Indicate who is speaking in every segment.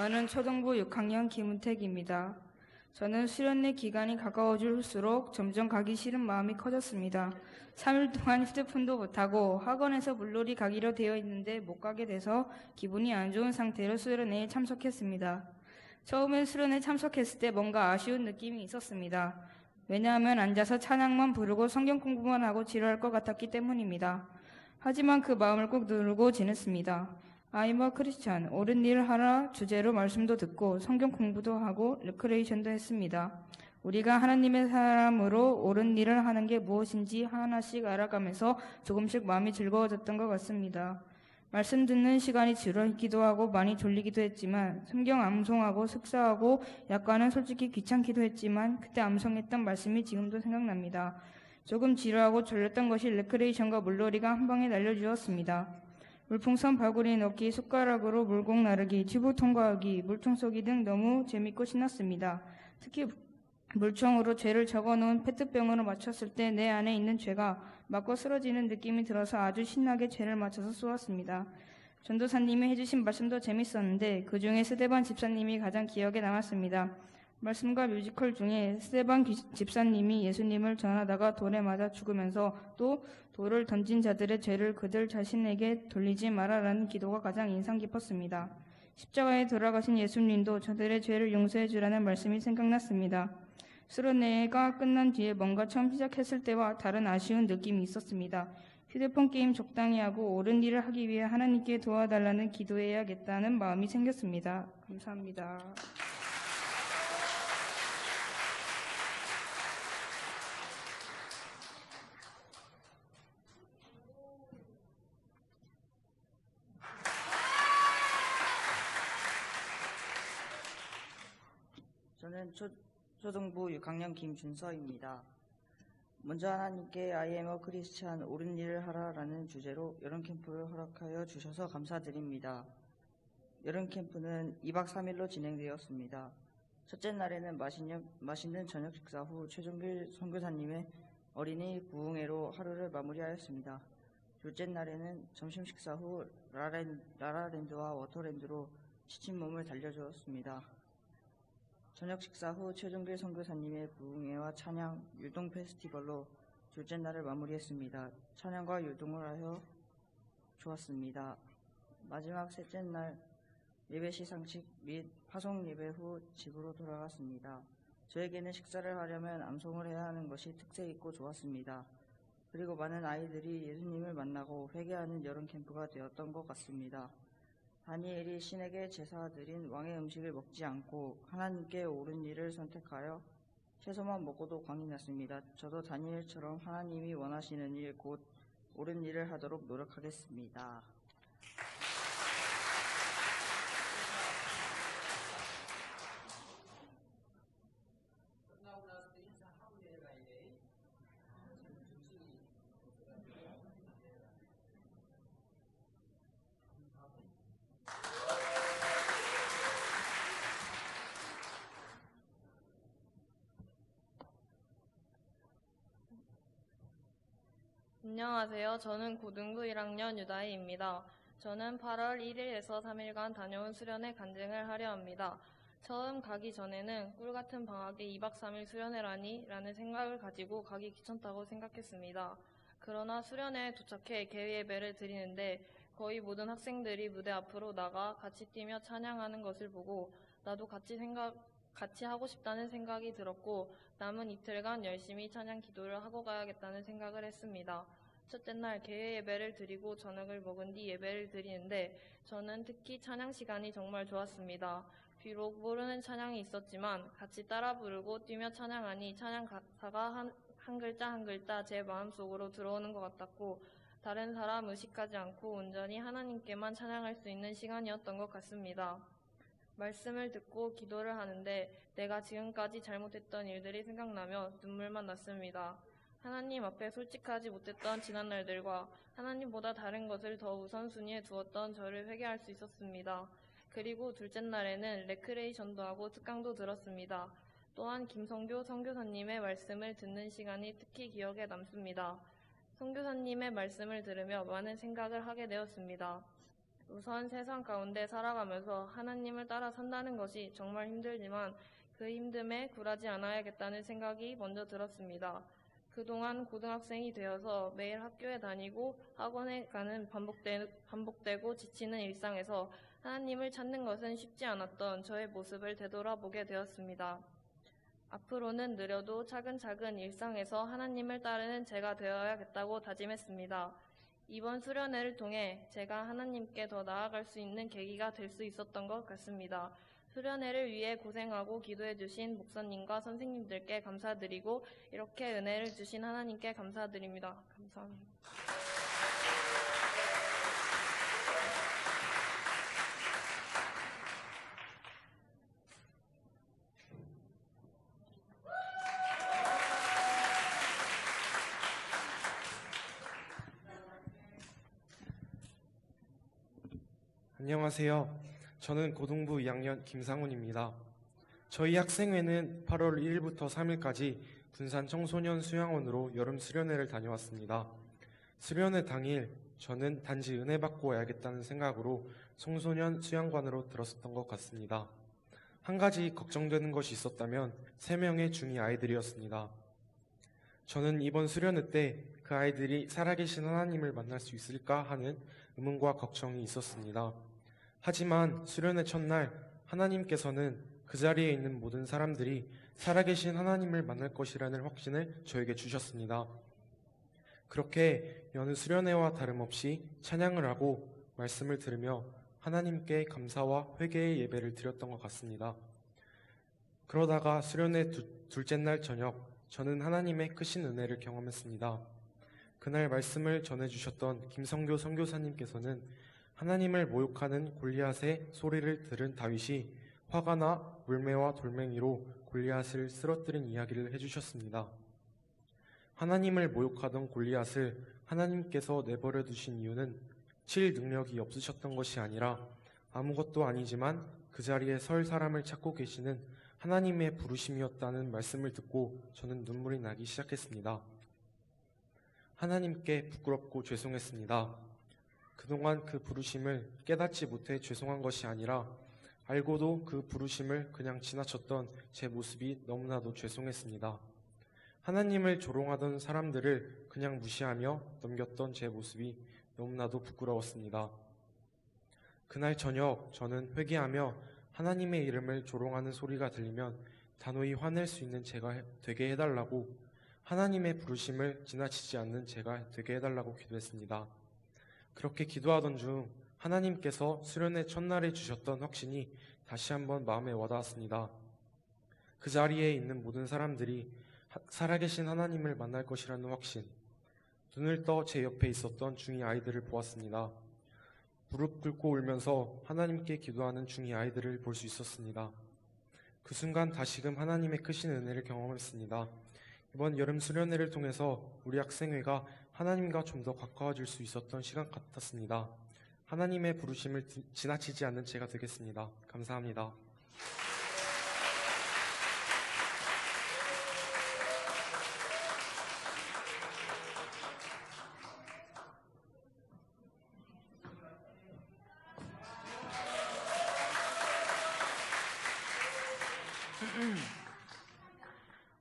Speaker 1: 저는 초등부 6학년 김은택입니다. 저는 수련회 기간이 가까워질수록 점점 가기 싫은 마음이 커졌습니다. 3일 동안 휴대폰도 못하고 학원에서 물놀이 가기로 되어 있는데 못 가게 돼서 기분이 안 좋은 상태로 수련회에 참석했습니다. 처음엔 수련회 참석했을 때 뭔가 아쉬운 느낌이 있었습니다. 왜냐하면 앉아서 찬양만 부르고 성경 공부만 하고 지루할 것 같았기 때문입니다. 하지만 그 마음을 꼭 누르고 지냈습니다. I'm a Christian, 옳은 일을 하라 주제로 말씀도 듣고 성경 공부도 하고 레크레이션도 했습니다. 우리가 하나님의 사람으로 옳은 일을 하는 게 무엇인지 하나씩 알아가면서 조금씩 마음이 즐거워졌던 것 같습니다. 말씀 듣는 시간이 지루하기도 하고 많이 졸리기도 했지만 성경 암송하고 습사하고 약간은 솔직히 귀찮기도 했지만 그때 암송했던 말씀이 지금도 생각납니다. 조금 지루하고 졸렸던 것이 레크레이션과 물놀이가 한 방에 날려주었습니다. 물풍선 발구리 넣기, 숟가락으로 물공 나르기, 튜브 통과하기, 물총 쏘기 등 너무 재밌고 신났습니다. 특히 물총으로 죄를 적어놓은 페트병으로 맞췄을 때 내 안에 있는 죄가 맞고 쓰러지는 느낌이 들어서 아주 신나게 죄를 맞춰서 쏘았습니다. 전도사님이 해주신 말씀도 재밌었는데 그 중에 스데반 집사님이 가장 기억에 남았습니다. 말씀과 뮤지컬 중에 스데반 집사님이 예수님을 전하다가 돌에 맞아 죽으면서 또 돌을 던진 자들의 죄를 그들 자신에게 돌리지 말아라는 기도가 가장 인상 깊었습니다. 십자가에 돌아가신 예수님도 저들의 죄를 용서해 주라는 말씀이 생각났습니다. 수련회가 끝난 뒤에 뭔가 처음 시작했을 때와 다른 아쉬운 느낌이 있었습니다. 휴대폰 게임 적당히 하고 옳은 일을 하기 위해 하나님께 도와달라는 기도해야겠다는 마음이 생겼습니다. 감사합니다.
Speaker 2: 저는 초등부 6학년 김준서입니다. 먼저 하나님께 I am a Christian, 옳은 일을 하라라는 주제로 여름 캠프를 허락하여 주셔서 감사드립니다. 여름 캠프는 2박 3일로 진행되었습니다. 첫째 날에는 맛있는 저녁 식사 후 최종길 선교사님의 어린이 부흥회로 하루를 마무리하였습니다. 둘째 날에는 점심 식사 후 라라랜드와 워터랜드로 지친 몸을 달려주었습니다. 저녁 식사 후 최종길 선교사님의 부흥회와 찬양, 율동 페스티벌로 둘째 날을 마무리했습니다. 찬양과 율동을 하여 좋았습니다. 마지막 셋째 날 예배 시상식 및 파송 예배 후 집으로 돌아갔습니다. 저에게는 식사를 하려면 암송을 해야 하는 것이 특색 있고 좋았습니다. 그리고 많은 아이들이 예수님을 만나고 회개하는 여름 캠프가 되었던 것 같습니다. 다니엘이 신에게 제사 드린 왕의 음식을 먹지 않고 하나님께 옳은 일을 선택하여 채소만 먹고도 광이 났습니다. 저도 다니엘처럼 하나님이 원하시는 일, 곧 옳은 일을 하도록 노력하겠습니다.
Speaker 3: 안녕하세요. 저는 고등부 1학년 유다희입니다. 저는 8월 1일에서 3일간 다녀온 수련회 간증을 하려 합니다. 처음 가기 전에는 꿀같은 방학에 2박 3일 수련회라니? 라는 생각을 가지고 가기 귀찮다고 생각했습니다. 그러나 수련회에 도착해 개회 예배를 드리는데 거의 모든 학생들이 무대 앞으로 나가 같이 뛰며 찬양하는 것을 보고 나도 같이 하고 싶다는 생각이 들었고 남은 이틀간 열심히 찬양 기도를 하고 가야겠다는 생각을 했습니다. 첫째 날 개회 예배를 드리고 저녁을 먹은 뒤 예배를 드리는데 저는 특히 찬양 시간이 정말 좋았습니다. 비록 모르는 찬양이 있었지만 같이 따라 부르고 뛰며 찬양하니 찬양 가사가 한 글자 한 글자 제 마음속으로 들어오는 것 같았고 다른 사람 의식하지 않고 온전히 하나님께만 찬양할 수 있는 시간이었던 것 같습니다. 말씀을 듣고 기도를 하는데 내가 지금까지 잘못했던 일들이 생각나며 눈물만 났습니다. 하나님 앞에 솔직하지 못했던 지난날들과 하나님보다 다른 것을 더 우선순위에 두었던 저를 회개할 수 있었습니다. 그리고 둘째 날에는 레크레이션도 하고 특강도 들었습니다. 또한 김성교 선교사님의 말씀을 듣는 시간이 특히 기억에 남습니다. 선교사님의 말씀을 들으며 많은 생각을 하게 되었습니다. 우선 세상 가운데 살아가면서 하나님을 따라 산다는 것이 정말 힘들지만 그 힘듦에 굴하지 않아야겠다는 생각이 먼저 들었습니다. 그동안 고등학생이 되어서 매일 학교에 다니고 학원에 가는 반복되고 지치는 일상에서 하나님을 찾는 것은 쉽지 않았던 저의 모습을 되돌아보게 되었습니다. 앞으로는 느려도 차근차근 일상에서 하나님을 따르는 제가 되어야겠다고 다짐했습니다. 이번 수련회를 통해 제가 하나님께 더 나아갈 수 있는 계기가 될 수 있었던 것 같습니다. 수련회를 위해 고생하고 기도해 주신 목사님과 선생님들께 감사드리고 이렇게 은혜를 주신 하나님께 감사드립니다. 감사합니다.
Speaker 4: 안녕하세요. 저는 고등부 2학년 김상훈입니다. 저희 학생회는 8월 1일부터 3일까지 군산 청소년 수양원으로 여름 수련회를 다녀왔습니다. 수련회 당일 저는 단지 은혜 받고 와야겠다는 생각으로 청소년 수양관으로 들었었던 것 같습니다. 한 가지 걱정되는 것이 있었다면 3명의 중2 아이들이었습니다. 저는 이번 수련회 때 그 아이들이 살아계신 하나님을 만날 수 있을까 하는 의문과 걱정이 있었습니다. 하지만 수련회 첫날 하나님께서는 그 자리에 있는 모든 사람들이 살아계신 하나님을 만날 것이라는 확신을 저에게 주셨습니다. 그렇게 여느 수련회와 다름없이 찬양을 하고 말씀을 들으며 하나님께 감사와 회개의 예배를 드렸던 것 같습니다. 그러다가 수련회 둘째 날 저녁 저는 하나님의 크신 은혜를 경험했습니다. 그날 말씀을 전해주셨던 김성교 선교사님께서는 하나님을 모욕하는 골리앗의 소리를 들은 다윗이 화가 나 물매와 돌멩이로 골리앗을 쓰러뜨린 이야기를 해주셨습니다. 하나님을 모욕하던 골리앗을 하나님께서 내버려 두신 이유는 칠 능력이 없으셨던 것이 아니라 아무것도 아니지만 그 자리에 설 사람을 찾고 계시는 하나님의 부르심이었다는 말씀을 듣고 저는 눈물이 나기 시작했습니다. 하나님께 부끄럽고 죄송했습니다. 그동안 그 부르심을 깨닫지 못해 죄송한 것이 아니라 알고도 그 부르심을 그냥 지나쳤던 제 모습이 너무나도 죄송했습니다. 하나님을 조롱하던 사람들을 그냥 무시하며 넘겼던 제 모습이 너무나도 부끄러웠습니다. 그날 저녁 저는 회개하며 하나님의 이름을 조롱하는 소리가 들리면 단호히 화낼 수 있는 제가 되게 해달라고, 하나님의 부르심을 지나치지 않는 제가 되게 해달라고 기도했습니다. 그렇게 기도하던 중 하나님께서 수련회 첫날에 주셨던 확신이 다시 한번 마음에 와닿았습니다. 그 자리에 있는 모든 사람들이 살아계신 하나님을 만날 것이라는 확신. 눈을 떠 제 옆에 있었던 중2 아이들을 보았습니다. 무릎 꿇고 울면서 하나님께 기도하는 중2 아이들을 볼 수 있었습니다. 그 순간 다시금 하나님의 크신 은혜를 경험했습니다. 이번 여름 수련회를 통해서 우리 학생회가 하나님과 좀 더 가까워질 수 있었던 시간 같았습니다. 하나님의 부르심을 지나치지 않는 제가 되겠습니다. 감사합니다.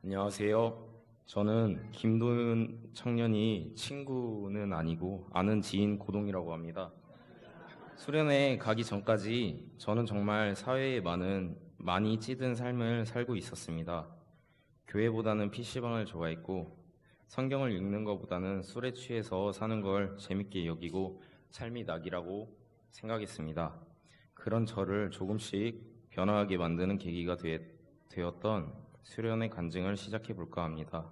Speaker 5: 안녕하세요. 저는 김도윤 청년이 친구는 아니고 아는 지인 고동이라고 합니다. 수련회 가기 전까지 저는 정말 사회에 많이 찌든 삶을 살고 있었습니다. 교회보다는 PC방을 좋아했고 성경을 읽는 것보다는 술에 취해서 사는 걸 재밌게 여기고 삶이 낙이라고 생각했습니다. 그런 저를 조금씩 변화하게 만드는 계기가 되었던 수련회 간증을 시작해 볼까 합니다.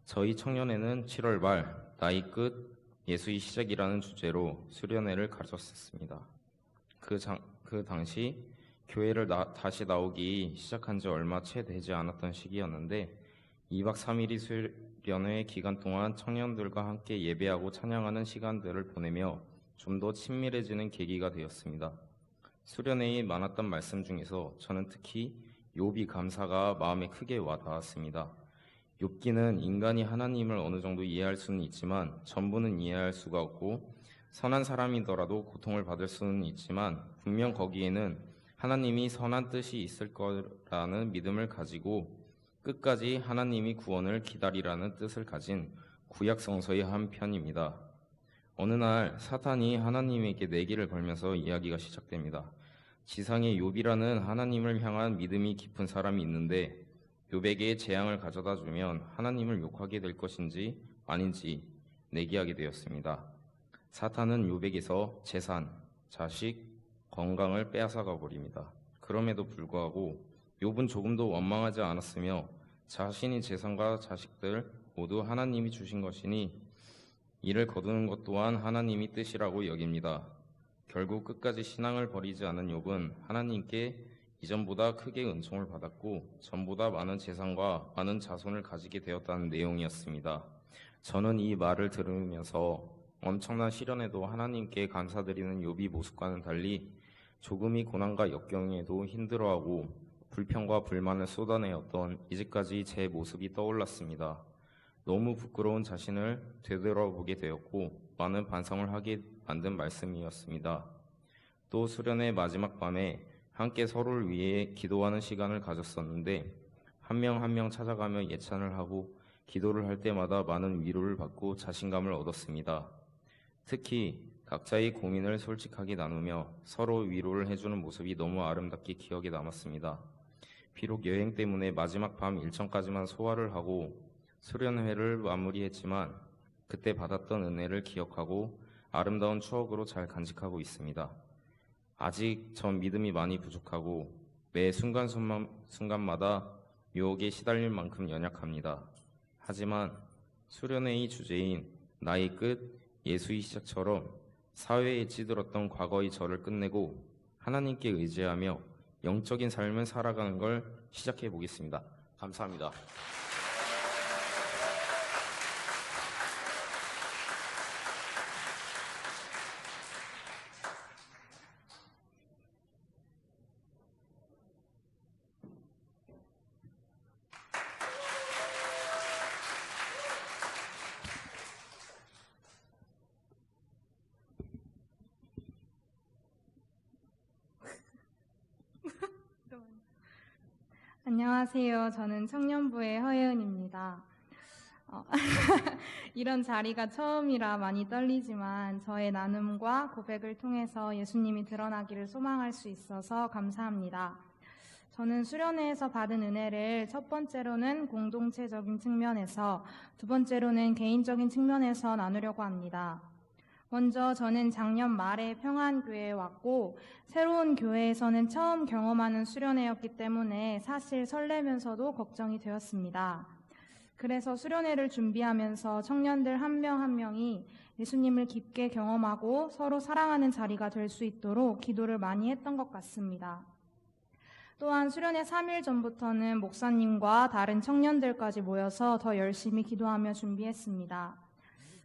Speaker 5: 저희 청년회는 7월 말 나이 끝 예수의 시작이라는 주제로 수련회를 가졌었습니다. 그 당시 교회를 다시 나오기 시작한 지 얼마 채 되지 않았던 시기였는데 2박 3일이 수련회 기간 동안 청년들과 함께 예배하고 찬양하는 시간들을 보내며 좀 더 친밀해지는 계기가 되었습니다. 수련회에 많았던 말씀 중에서 저는 특히 욥이 감사가 마음에 크게 와닿았습니다. 욥기는 인간이 하나님을 어느 정도 이해할 수는 있지만 전부는 이해할 수가 없고 선한 사람이더라도 고통을 받을 수는 있지만 분명 거기에는 하나님이 선한 뜻이 있을 거라는 믿음을 가지고 끝까지 하나님이 구원을 기다리라는 뜻을 가진 구약 성서의 한 편입니다. 어느 날 사탄이 하나님에게 내기를 걸면서 이야기가 시작됩니다. 지상에 욥이라는 하나님을 향한 믿음이 깊은 사람이 있는데 욥에게 재앙을 가져다 주면 하나님을 욕하게 될 것인지 아닌지 내기하게 되었습니다. 사탄은 욥에게서 재산, 자식, 건강을 빼앗아가 버립니다. 그럼에도 불구하고 욥은 조금도 원망하지 않았으며 자신의 재산과 자식들 모두 하나님이 주신 것이니 이를 거두는 것 또한 하나님이 뜻이라고 여깁니다. 결국 끝까지 신앙을 버리지 않은 욥은 하나님께 이전보다 크게 은총을 받았고 전보다 많은 재산과 많은 자손을 가지게 되었다는 내용이었습니다. 저는 이 말을 들으면서 엄청난 시련에도 하나님께 감사드리는 욥의 모습과는 달리 조금의 고난과 역경에도 힘들어하고 불평과 불만을 쏟아내었던 이제까지 제 모습이 떠올랐습니다. 너무 부끄러운 자신을 되돌아보게 되었고 많은 반성을 하게 만든 말씀이었습니다. 또 수련의 마지막 밤에 함께 서로를 위해 기도하는 시간을 가졌었는데 한 명 한 명 찾아가며 예찬을 하고 기도를 할 때마다 많은 위로를 받고 자신감을 얻었습니다. 특히 각자의 고민을 솔직하게 나누며 서로 위로를 해주는 모습이 너무 아름답게 기억에 남았습니다. 비록 여행 때문에 마지막 밤 일정까지만 소화를 하고 수련회를 마무리했지만 그때 받았던 은혜를 기억하고 아름다운 추억으로 잘 간직하고 있습니다. 아직 전 믿음이 많이 부족하고 매 순간마다 유혹에 시달릴 만큼 연약합니다. 하지만 수련회의 주제인 나의 끝, 예수의 시작처럼 사회에 찌들었던 과거의 저를 끝내고 하나님께 의지하며 영적인 삶을 살아가는 걸 시작해 보겠습니다. 감사합니다.
Speaker 6: 안녕하세요. 저는 청년부의 허예은입니다. 이런 자리가 처음이라 많이 떨리지만 저의 나눔과 고백을 통해서 예수님이 드러나기를 소망할 수 있어서 감사합니다. 저는 수련회에서 받은 은혜를 첫 번째로는 공동체적인 측면에서, 두 번째로는 개인적인 측면에서 나누려고 합니다. 먼저 저는 작년 말에 평안교회에 왔고 새로운 교회에서는 처음 경험하는 수련회였기 때문에 사실 설레면서도 걱정이 되었습니다. 그래서 수련회를 준비하면서 청년들 한 명 한 명이 예수님을 깊게 경험하고 서로 사랑하는 자리가 될 수 있도록 기도를 많이 했던 것 같습니다. 또한 수련회 3일 전부터는 목사님과 다른 청년들까지 모여서 더 열심히 기도하며 준비했습니다.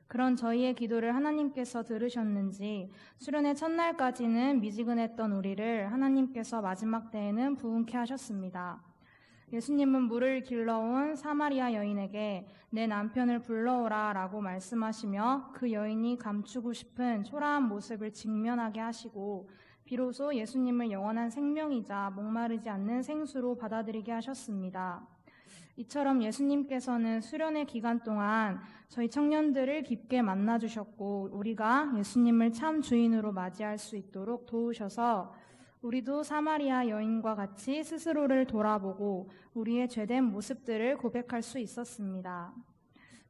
Speaker 6: 그런 저희의 기도를 하나님께서 들으셨는지 수련회 첫날까지는 미지근했던 우리를 하나님께서 마지막 때에는 부흥케 하셨습니다. 예수님은 물을 길러온 사마리아 여인에게 내 남편을 불러오라 라고 말씀하시며 그 여인이 감추고 싶은 초라한 모습을 직면하게 하시고 비로소 예수님을 영원한 생명이자 목마르지 않는 생수로 받아들이게 하셨습니다. 이처럼 예수님께서는 수련회 기간 동안 저희 청년들을 깊게 만나주셨고 우리가 예수님을 참 주인으로 맞이할 수 있도록 도우셔서 우리도 사마리아 여인과 같이 스스로를 돌아보고 우리의 죄된 모습들을 고백할 수 있었습니다.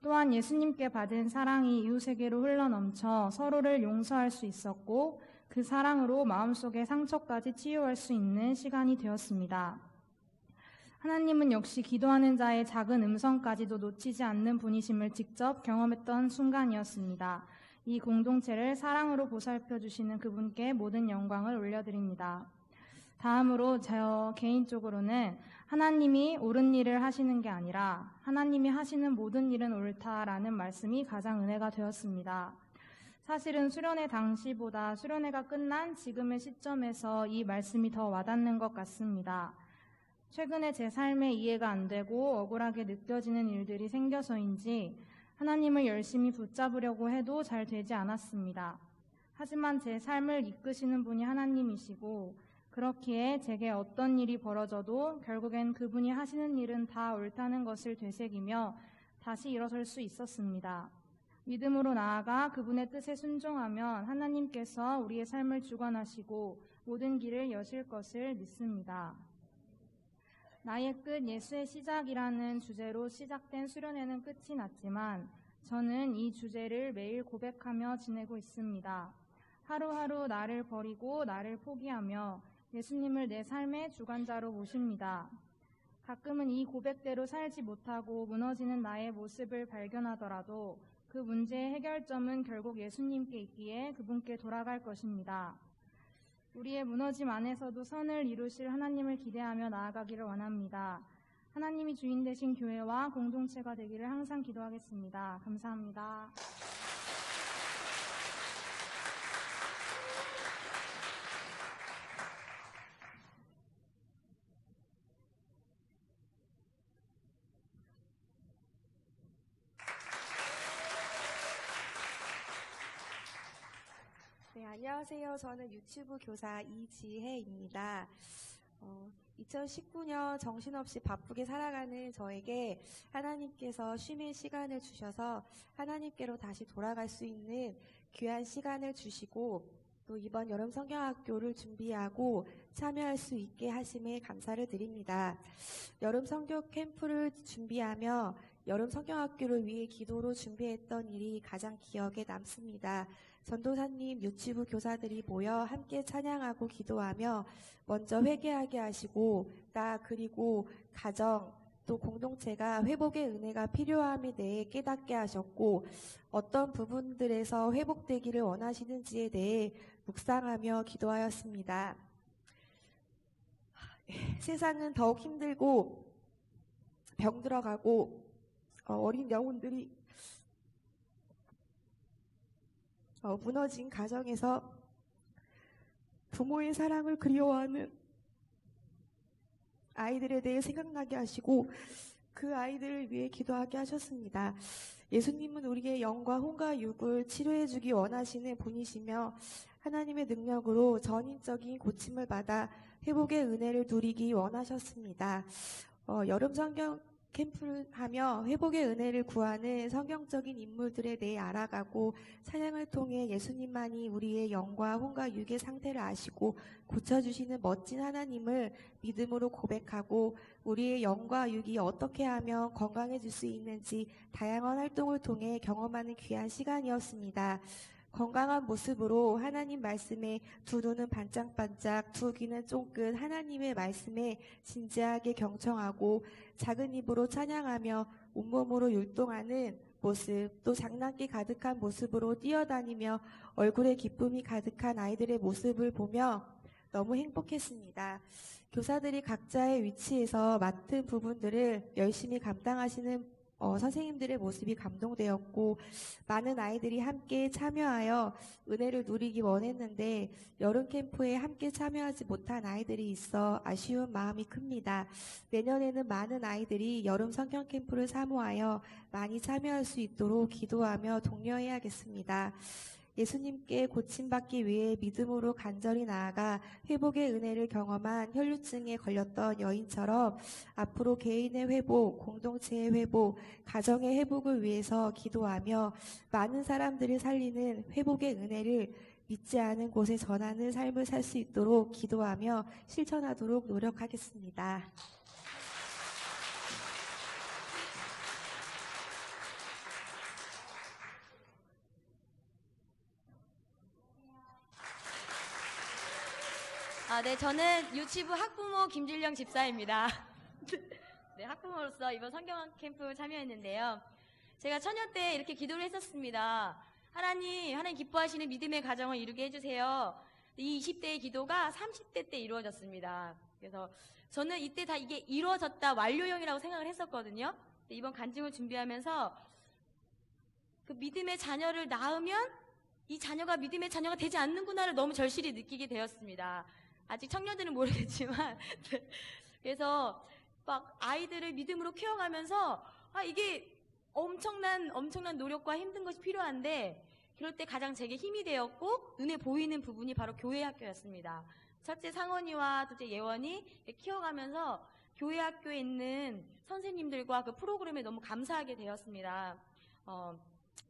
Speaker 6: 또한 예수님께 받은 사랑이 이웃에게로 흘러넘쳐 서로를 용서할 수 있었고 그 사랑으로 마음속의 상처까지 치유할 수 있는 시간이 되었습니다. 하나님은 역시 기도하는 자의 작은 음성까지도 놓치지 않는 분이심을 직접 경험했던 순간이었습니다. 이 공동체를 사랑으로 보살펴 주시는 그분께 모든 영광을 올려드립니다. 다음으로 저 개인적으로는 하나님이 옳은 일을 하시는 게 아니라 하나님이 하시는 모든 일은 옳다라는 말씀이 가장 은혜가 되었습니다. 사실은 수련회 당시보다 수련회가 끝난 지금의 시점에서 이 말씀이 더 와닿는 것 같습니다. 최근에 제 삶에 이해가 안 되고 억울하게 느껴지는 일들이 생겨서인지 하나님을 열심히 붙잡으려고 해도 잘 되지 않았습니다. 하지만 제 삶을 이끄시는 분이 하나님이시고 그렇기에 제게 어떤 일이 벌어져도 결국엔 그분이 하시는 일은 다 옳다는 것을 되새기며 다시 일어설 수 있었습니다. 믿음으로 나아가 그분의 뜻에 순종하면 하나님께서 우리의 삶을 주관하시고 모든 길을 여실 것을 믿습니다. 나의 끝 예수의 시작이라는 주제로 시작된 수련회는 끝이 났지만 저는 이 주제를 매일 고백하며 지내고 있습니다. 하루하루 나를 버리고 나를 포기하며 예수님을 내 삶의 주관자로 모십니다. 가끔은 이 고백대로 살지 못하고 무너지는 나의 모습을 발견하더라도 그 문제의 해결점은 결국 예수님께 있기에 그분께 돌아갈 것입니다. 우리의 무너짐 안에서도 선을 이루실 하나님을 기대하며 나아가기를 원합니다. 하나님이 주인 되신 교회와 공동체가 되기를 항상 기도하겠습니다. 감사합니다.
Speaker 7: 네, 안녕하세요. 저는 유튜브 교사 이지혜입니다. 2019년 정신없이 바쁘게 살아가는 저에게 하나님께서 쉼의 시간을 주셔서 하나님께로 다시 돌아갈 수 있는 귀한 시간을 주시고 또 이번 여름 성경학교를 준비하고 참여할 수 있게 하심에 감사를 드립니다. 여름 성경 캠프를 준비하며 여름 성경학교를 위해 기도로 준비했던 일이 가장 기억에 남습니다. 전도사님, 유치부 교사들이 모여 함께 찬양하고 기도하며 먼저 회개하게 하시고 나 그리고 가정 또 공동체가 회복의 은혜가 필요함에 대해 깨닫게 하셨고 어떤 부분들에서 회복되기를 원하시는지에 대해 묵상하며 기도하였습니다. 세상은 더욱 힘들고 병들어가고 어린 영혼들이 무너진 가정에서 부모의 사랑을 그리워하는 아이들에 대해 생각나게 하시고 그 아이들을 위해 기도하게 하셨습니다. 예수님은 우리의 영과 혼과 육을 치료해주기 원하시는 분이시며 하나님의 능력으로 전인적인 고침을 받아 회복의 은혜를 누리기 원하셨습니다. 여름 성경 캠프를 하며 회복의 은혜를 구하는 성경적인 인물들에 대해 알아가고 찬양을 통해 예수님만이 우리의 영과 혼과 육의 상태를 아시고 고쳐주시는 멋진 하나님을 믿음으로 고백하고 우리의 영과 육이 어떻게 하면 건강해질 수 있는지 다양한 활동을 통해 경험하는 귀한 시간이었습니다. 건강한 모습으로 하나님 말씀에 두 눈은 반짝반짝, 두 귀는 쫑긋 하나님의 말씀에 진지하게 경청하고 작은 입으로 찬양하며 온몸으로 율동하는 모습, 또 장난기 가득한 모습으로 뛰어다니며 얼굴에 기쁨이 가득한 아이들의 모습을 보며 너무 행복했습니다. 교사들이 각자의 위치에서 맡은 부분들을 열심히 감당하시는 선생님들의 모습이 감동되었고 많은 아이들이 함께 참여하여 은혜를 누리기 원했는데 여름 캠프에 함께 참여하지 못한 아이들이 있어 아쉬운 마음이 큽니다. 내년에는 많은 아이들이 여름 성경 캠프를 사모하여 많이 참여할 수 있도록 기도하며 독려해야겠습니다. 예수님께 고침받기 위해 믿음으로 간절히 나아가 회복의 은혜를 경험한 혈루증에 걸렸던 여인처럼 앞으로 개인의 회복, 공동체의 회복, 가정의 회복을 위해서 기도하며 많은 사람들을 살리는 회복의 은혜를 믿지 않은 곳에 전하는 삶을 살 수 있도록 기도하며 실천하도록 노력하겠습니다.
Speaker 8: 네, 저는 유치부 학부모 김질령 집사입니다. 네, 학부모로서 이번 성경 캠프 참여했는데요. 제가 처녀 때 이렇게 기도를 했었습니다. 하나님 기뻐하시는 믿음의 가정을 이루게 해주세요. 이 20대의 기도가 30대 때 이루어졌습니다. 그래서 저는 이때 다 이게 이루어졌다, 완료형이라고 생각을 했었거든요. 이번 간증을 준비하면서 그 믿음의 자녀를 낳으면 이 자녀가 믿음의 자녀가 되지 않는구나를 너무 절실히 느끼게 되었습니다. 아직 청년들은 모르겠지만 그래서 막 아이들을 믿음으로 키워가면서 이게 엄청난 노력과 힘든 것이 필요한데 그럴 때 가장 제게 힘이 되었고 눈에 보이는 부분이 바로 교회 학교였습니다. 첫째 상원이와 둘째 예원이 키워가면서 교회 학교에 있는 선생님들과 그 프로그램에 너무 감사하게 되었습니다.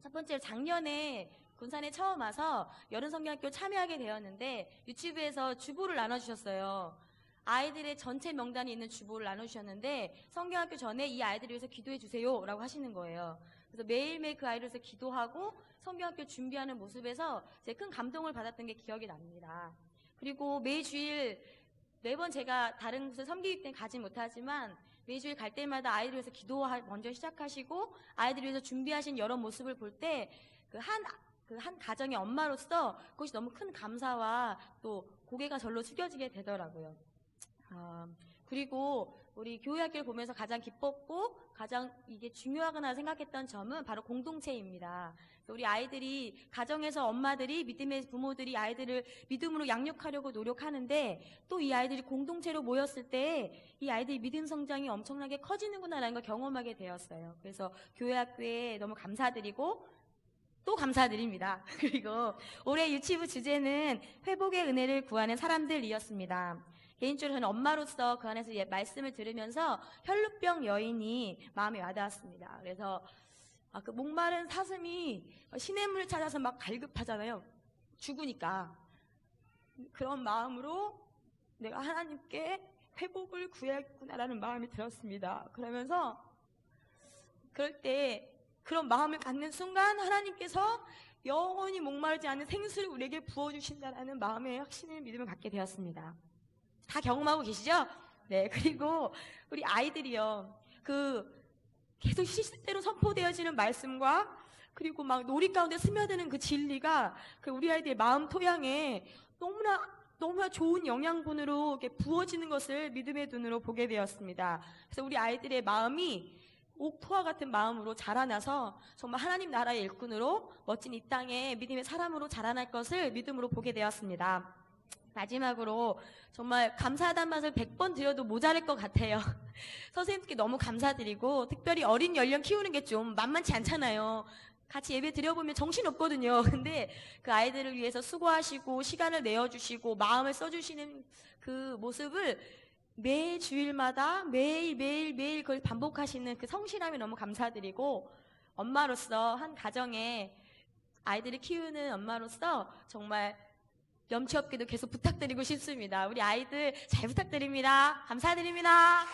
Speaker 8: 첫 번째로 작년에 군산에 처음 와서 여름성경학교 참여하게 되었는데 유치부에서 주보를 나눠주셨어요. 아이들의 전체 명단이 있는 주보를 나눠주셨는데 성경학교 전에 이 아이들을 위해서 기도해 주세요 라고 하시는 거예요. 그래서 매일매일 그 아이를 위해서 기도하고 성경학교 준비하는 모습에서 제가 큰 감동을 받았던 게 기억이 납니다. 그리고 매번 제가 다른 곳에 섬기기 때문에 가지 못하지만 매주일 갈 때마다 아이들 위해서 기도 먼저 시작하시고 아이들 위해서 준비하신 여러 모습을 볼 때 한 가정의 엄마로서 그것이 너무 큰 감사와 또 고개가 절로 숙여지게 되더라고요. 그리고 우리 교회 학교를 보면서 가장 기뻤고 가장 이게 중요하구나 생각했던 점은 바로 공동체입니다. 우리 아이들이 가정에서 엄마들이 믿음의 부모들이 아이들을 믿음으로 양육하려고 노력하는데 또 이 아이들이 공동체로 모였을 때 이 아이들이 믿음 성장이 엄청나게 커지는구나라는 걸 경험하게 되었어요. 그래서 교회 학교에 너무 감사드리고 또 감사드립니다. 그리고 올해 유치부 주제는 회복의 은혜를 구하는 사람들이었습니다. 개인적으로 저는 엄마로서 그 안에서 말씀을 들으면서 혈루병 여인이 마음에 와닿았습니다. 그래서 그 목마른 사슴이 시냇물을 찾아서 막 갈급하잖아요. 죽으니까. 그런 마음으로 내가 하나님께 회복을 구해야겠구나라는 마음이 들었습니다. 그러면서 그럴 때 그런 마음을 갖는 순간 하나님께서 영원히 목마르지 않는 생수를 우리에게 부어주신다라는 마음의 확신을 믿음을 갖게 되었습니다. 다 경험하고 계시죠? 네. 그리고 우리 아이들이요. 계속 시시때로 선포되어지는 말씀과 그리고 막 놀이 가운데 스며드는 그 진리가 우리 아이들의 마음 토양에 너무나 좋은 영양분으로 이렇게 부어지는 것을 믿음의 눈으로 보게 되었습니다. 그래서 우리 아이들의 마음이 옥토와 같은 마음으로 자라나서 정말 하나님 나라의 일꾼으로 멋진 이 땅에 믿음의 사람으로 자라날 것을 믿음으로 보게 되었습니다. 마지막으로 정말 감사하다는 말을 100번 드려도 모자랄 것 같아요. 선생님께 너무 감사드리고 특별히 어린 연령 키우는 게 좀 만만치 않잖아요. 같이 예배 드려보면 정신없거든요. 근데 그 아이들을 위해서 수고하시고 시간을 내어주시고 마음을 써주시는 그 모습을 매 주일마다 매일 그걸 반복하시는 그 성실함이 너무 감사드리고 엄마로서 한 가정에 아이들을 키우는 엄마로서 정말 염치 없게도 계속 부탁드리고 싶습니다. 우리 아이들 잘 부탁드립니다. 감사드립니다.